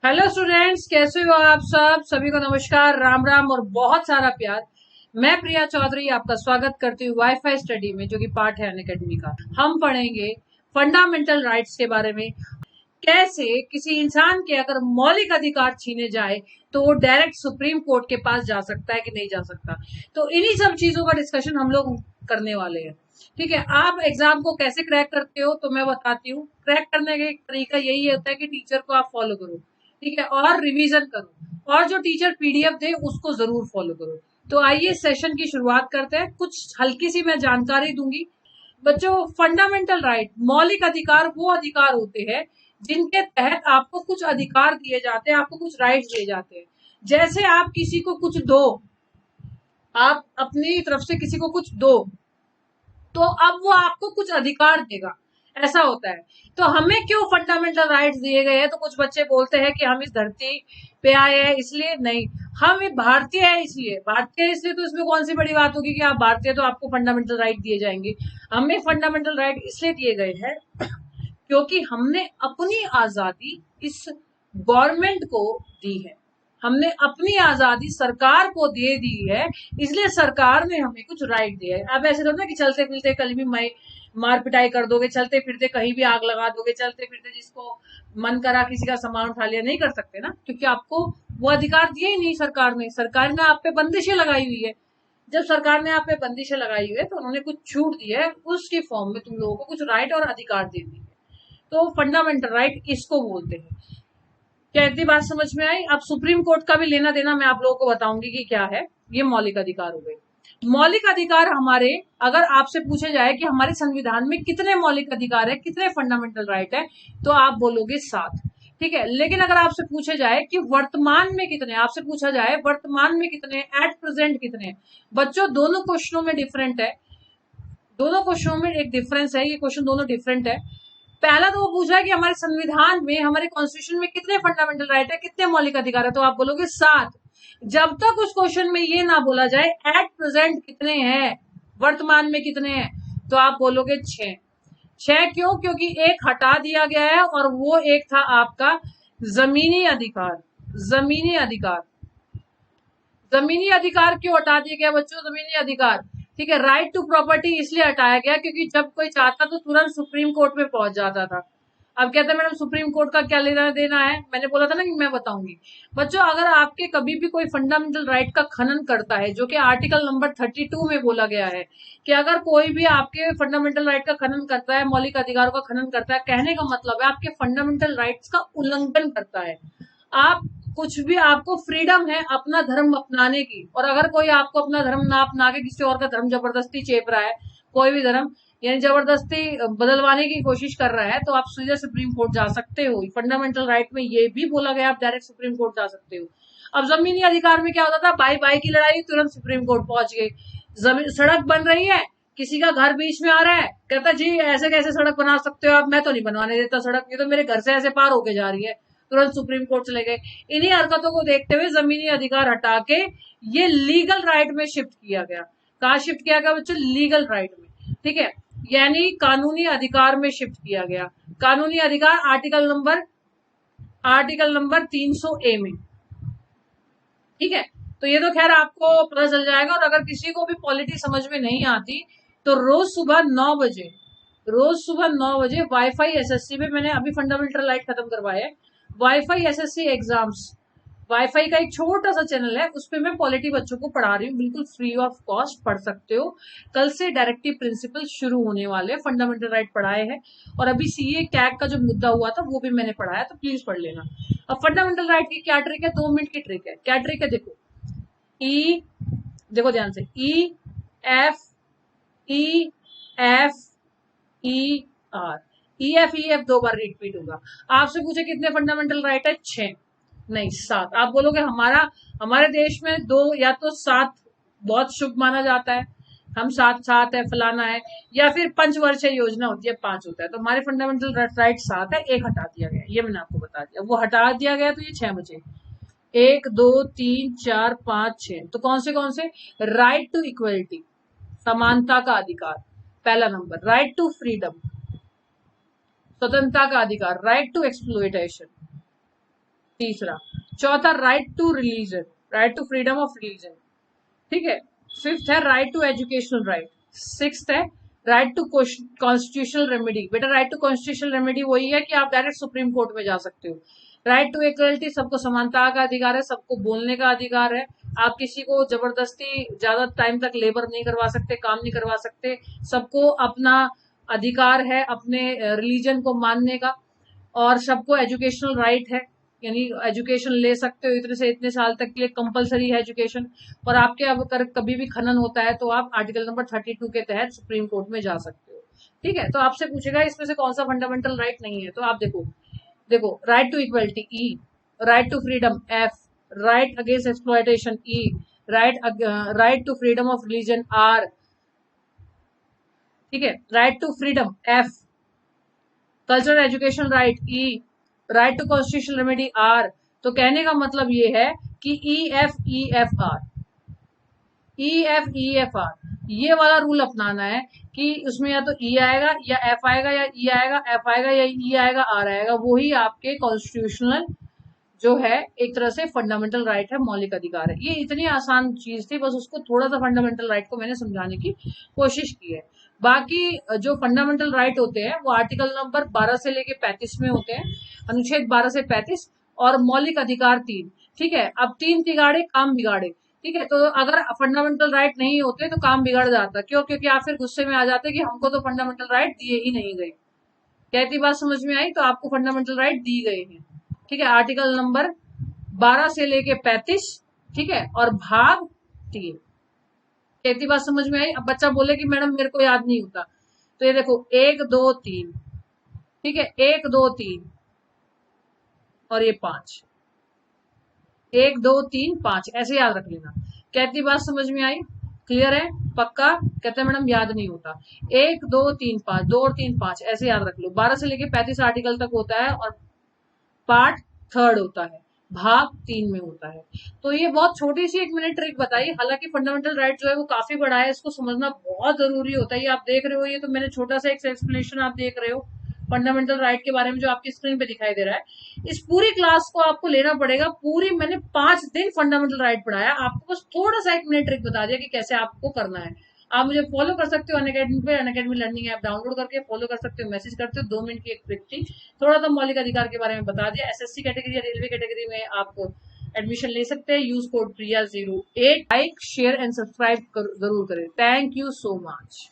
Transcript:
Hello students, कैसे हो आप सब? सभी को नमस्कार, राम राम और बहुत सारा प्यार। मैं प्रिया चौधरी आपका स्वागत करती हूँ वाईफाई स्टडी में, जो कि पार्ट है अनअकैडमी का। हम पढ़ेंगे फंडामेंटल राइट्स के बारे में। कैसे किसी इंसान के अगर मौलिक अधिकार छीने जाए तो वो डायरेक्ट सुप्रीम कोर्ट के पास जा सकता है कि नहीं जा सकता। तो इन्हीं सब चीजों का डिस्कशन हम लोग करने वाले हैं। ठीक है, आप एग्जाम को कैसे क्रैक करते हो तो मैं बताती हूँ। क्रैक करने का एक तरीका यही होता है कि टीचर को आप फॉलो करो, ठीक है, और रिवीजन करो, और जो टीचर पीडीएफ दे उसको जरूर फॉलो करो। तो आइए सेशन की शुरुआत करते हैं। कुछ हल्की सी मैं जानकारी दूंगी बच्चों। फंडामेंटल राइट, मौलिक अधिकार वो अधिकार होते हैं जिनके तहत आपको कुछ अधिकार दिए जाते हैं, आपको कुछ राइट्स दिए जाते हैं। जैसे आप किसी को कुछ दो, आप अपनी तरफ से किसी को कुछ दो तो अब वो आपको कुछ अधिकार देगा, ऐसा होता है। तो हमें क्यों फंडामेंटल राइट्स दिए गए हैं? तो कुछ बच्चे बोलते हैं कि हम इस धरती पे आए हैं इसलिए। नहीं, हम एक भारतीय है इसलिए। भारतीय इसलिए तो इसमें कौन सी बड़ी बात होगी कि आप भारतीय तो आपको फंडामेंटल राइट दिए जाएंगे। हमें फंडामेंटल राइट इसलिए दिए गए हैं क्योंकि हमने अपनी आजादी इस गवर्नमेंट को दी है। हमने अपनी आजादी सरकार को दे दी है, इसलिए सरकार ने हमें कुछ राइट दिया है। अब ऐसे तो ना कि चलते फिरते कल भी मार पिटाई कर दोगे, चलते फिरते कहीं भी आग लगा दोगे, चलते फिरते जिसको मन करा किसी का सामान उठा लिया, नहीं कर सकते ना, क्योंकि आपको वो अधिकार दिए ही नहीं सरकार ने। सरकार ने आप पे बंदिशें लगाई हुई है। जब सरकार ने आप पे बंदिशें लगाई हुई है तो उन्होंने कुछ छूट दी है, उसकी फॉर्म में तुम लोगों को कुछ राइट और अधिकार दे दी है। तो फंडामेंटल राइट इसको बोलते हैं। क्या इतनी बात समझ में आई? अब सुप्रीम कोर्ट का भी लेना देना मैं आप लोगों को बताऊंगी कि क्या है। ये मौलिक अधिकार हो गए। मौलिक अधिकार हमारे, अगर आपसे पूछे जाए कि हमारे संविधान में कितने मौलिक अधिकार है, कितने फंडामेंटल राइट है, तो आप बोलोगे 7। ठीक है, लेकिन अगर आपसे पूछे जाए कि वर्तमान में कितने, आपसे पूछा जाए वर्तमान में कितने, एट प्रेजेंट कितने, बच्चों दोनों क्वेश्चनों में डिफरेंट है। दोनों क्वेश्चनों में एक डिफरेंस है, ये क्वेश्चन दोनों डिफरेंट है। पहला तो वो पूछा है कि हमारे संविधान में, हमारे कॉन्स्टिट्यूशन में कितने फंडामेंटल राइट है, कितने मौलिक अधिकार है, तो आप बोलोगे 7। जब तक उस क्वेश्चन में ये ना बोला जाए एट प्रेजेंट कितने हैं, वर्तमान में कितने हैं, तो आप बोलोगे 6। 6 क्यों? क्योंकि एक हटा दिया गया है और वो एक था आपका जमीनी अधिकार। जमीनी अधिकार, जमीनी अधिकार क्यों हटा दिया गया बच्चों? जमीनी अधिकार, ठीक है, राइट टू प्रॉपर्टी इसलिए हटाया गया क्योंकि जब कोई चाहता तो तुरंत सुप्रीम कोर्ट में पहुंच जाता था। अब कहते हैं मैडम सुप्रीम कोर्ट का क्या लेना देना है, मैंने बोला था ना कि मैं बताऊंगी। बच्चों अगर आपके कभी भी कोई फंडामेंटल राइट का खनन करता है, जो कि आर्टिकल नंबर 32 में बोला गया है कि अगर कोई भी आपके फंडामेंटल राइट का खनन करता है, मौलिक अधिकारों का खनन करता है, कहने का मतलब है आपके फंडामेंटल राइट्स का उल्लंघन करता है। आप कुछ भी, आपको फ्रीडम है अपना धर्म अपनाने की, और अगर कोई आपको अपना धर्म ना अपना के किसी और का धर्म जबरदस्ती चेप रहा है, कोई भी धर्म यानी जबरदस्ती बदलवाने की कोशिश कर रहा है, तो आप सीधे सुप्रीम कोर्ट जा सकते हो। फंडामेंटल राइट में ये भी बोला गया आप डायरेक्ट सुप्रीम कोर्ट जा सकते हो। अब जमीनी अधिकार में क्या होता था, भाई भाई की लड़ाई, तुरंत सुप्रीम कोर्ट पहुंच गए। जमीन, सड़क बन रही है, किसी का घर बीच में आ रहा है, कहता जी ऐसे कैसे सड़क बना सकते हो आप, मैं तो नहीं बनवाने देता सड़क, ये तो मेरे घर से ऐसे पार होके जा रही है, तुरंत सुप्रीम कोर्ट चले गए। इन्हीं हरकतों को देखते हुए जमीनी अधिकार हटा के ये लीगल राइट में शिफ्ट किया गया। कहा शिफ्ट किया गया बच्चों? लीगल राइट में, ठीक है, यानी कानूनी अधिकार में शिफ्ट किया गया। कानूनी अधिकार आर्टिकल नंबर 300A में, ठीक है। तो ये तो खैर आपको पता चल जाएगा। और अगर किसी को भी पॉलिटी समझ में नहीं आती तो रोज सुबह 9 बजे वाईफाई एसएससी में, मैंने अभी फंडामेंटल राइट खत्म करवाया है, वाईफाई एसएससी एग्जाम्स, वाईफाई का एक छोटा सा चैनल है, उस पे मैं पॉलिटी बच्चों को पढ़ा रही हूँ, बिल्कुल फ्री ऑफ कॉस्ट, पढ़ सकते हो। कल से डायरेक्टिव प्रिंसिपल शुरू होने वाले, फंडामेंटल राइट पढ़ाए हैं, और अभी सीए कैग का जो मुद्दा हुआ था वो भी मैंने पढ़ाया, तो प्लीज पढ़ लेना। अब फंडामेंटल राइट की क्या ट्रिक है, 2 मिनट की ट्रिक है। क्या ट्रिक है? देखो, ई, देखो ध्यान से, F E F E R, E F 2 बार रिपीट होगा। आपसे पूछे कितने फंडामेंटल राइट है? 6, नहीं 7। आप बोलोगे हमारे देश में 2 या तो 7 बहुत शुभ माना जाता है, हम 7 है फलाना है, या फिर पंचवर्षीय योजना होती है 5 होता है। तो हमारे फंडामेंटल राइट 7 है, एक हटा दिया गया, ये मैंने आपको बता दिया, वो हटा दिया गया तो ये 6 बचे। 1 2 3 4 5 6, तो कौन से? राइट टू इक्वलिटी, समानता का अधिकार पहला नंबर, राइट टू फ्रीडम, स्वतंत्रता का अधिकार, राइट टू एक्सप्लॉयटेशन, तीसरा। चौथा, right to religion, right to freedom of religion, ठीक है। फिफ्थ है right to educational right. Sixth है राइट टू कॉन्स्टिट्यूशनल रेमेडी। बेटा राइट टू कॉन्स्टिट्यूशनल रेमेडी वही है कि आप डायरेक्ट सुप्रीम कोर्ट में जा सकते हो। राइट टू इक्वलिटी, सबको समानता का अधिकार है, सबको बोलने का अधिकार है। आप किसी को जबरदस्ती ज्यादा टाइम तक लेबर नहीं करवा सकते, काम नहीं करवा सकते। सबको अपना अधिकार है अपने रिलीजन को मानने का। और सबको एजुकेशनल राइट है, यानी एजुकेशन ले सकते हो इतने से इतने साल तक के लिए, कंपलसरी है एजुकेशन। और आपके अब अगर कभी भी खनन होता है तो आप आर्टिकल नंबर 32 के तहत सुप्रीम कोर्ट में जा सकते हो, ठीक है। तो आपसे पूछेगा इसमें से कौन सा फंडामेंटल राइट नहीं है, तो आप देखो, right to equality E, right to freedom F, right against exploitation E, right to freedom of religion R, ठीक है। Right to freedom F, cultural education right E, right to constitutional remedy R. तो कहने का मतलब ये है कि E F R, E F R ये वाला रूल अपनाना है कि उसमें या तो ई आएगा या एफ आएगा, या ई आएगा एफ आएगा, या ई आएगा आर आएगा, वही आपके कॉन्स्टिट्यूशनल जो है एक तरह से फंडामेंटल राइट है, मौलिक अधिकार है। ये इतनी आसान चीज थी, बस उसको थोड़ा सा फंडामेंटल राइट को मैंने समझाने की कोशिश की है। बाकी जो फंडामेंटल राइट होते हैं वो आर्टिकल नंबर 12 से लेके 35 में होते हैं, अनुच्छेद 12 से 35, और मौलिक अधिकार 3, ठीक है। अब 3 तिगाड़े काम बिगाड़े, ठीक है। तो अगर फंडामेंटल राइट नहीं होते तो काम बिगड़ जाता, क्यों? क्योंकि आप फिर गुस्से में आ जाते कि हमको तो फंडामेंटल राइट दिए ही नहीं गए। कहती बात समझ में आई? तो आपको फंडामेंटल राइट दी गए हैं, ठीक है, आर्टिकल नंबर 12 से लेके 35, ठीक है, और भाग 3। कहती बात समझ में आई? अब बच्चा बोले कि मैडम मेरे को याद नहीं होता, तो ये देखो 1 2 3, ठीक है, 1 2 3 और ये 5, 1 2 3 5 ऐसे याद रख लेना। कहती बात समझ में आई? क्लियर है? पक्का? कहते हैं मैडम याद नहीं होता। 1 2 3 5, 2 और 3 5 ऐसे याद रख लो। 12 से लेके 35 आर्टिकल तक होता है और पार्ट 3 होता है, भाग 3 में होता है। तो ये बहुत छोटी सी एक मैंने ट्रिक बताई, हालांकि फंडामेंटल राइट जो है वो काफी बड़ा है, इसको समझना बहुत जरूरी होता है। ये आप देख रहे हो, ये तो मैंने छोटा सा एक एक्सप्लेनेशन आप देख रहे हो फंडामेंटल राइट के बारे में जो आपकी स्क्रीन पे दिखाई दे रहा है। इस पूरी क्लास को आपको लेना पड़ेगा, पूरी मैंने 5 दिन फंडामेंटल राइट पढ़ाया, आपको बस थोड़ा सा एक मैंने ट्रिक बता दिया कि कैसे आपको करना है। आप मुझे फॉलो कर सकते हो अनअकैडमी पे, अनअकैडमी लर्निंग ऐप डाउनलोड करके फॉलो कर सकते हो, मैसेज करते हो, 2 मिनट की एक ट्रिक थी। थोड़ा सा मौलिक अधिकार के बारे में बता दिया। एसएससी कैटेगरी या रेलवे कैटेगरी में आप एडमिशन ले सकते हैं। Use code Priya 08। Like share and subscribe जरूर करें। Thank you so much.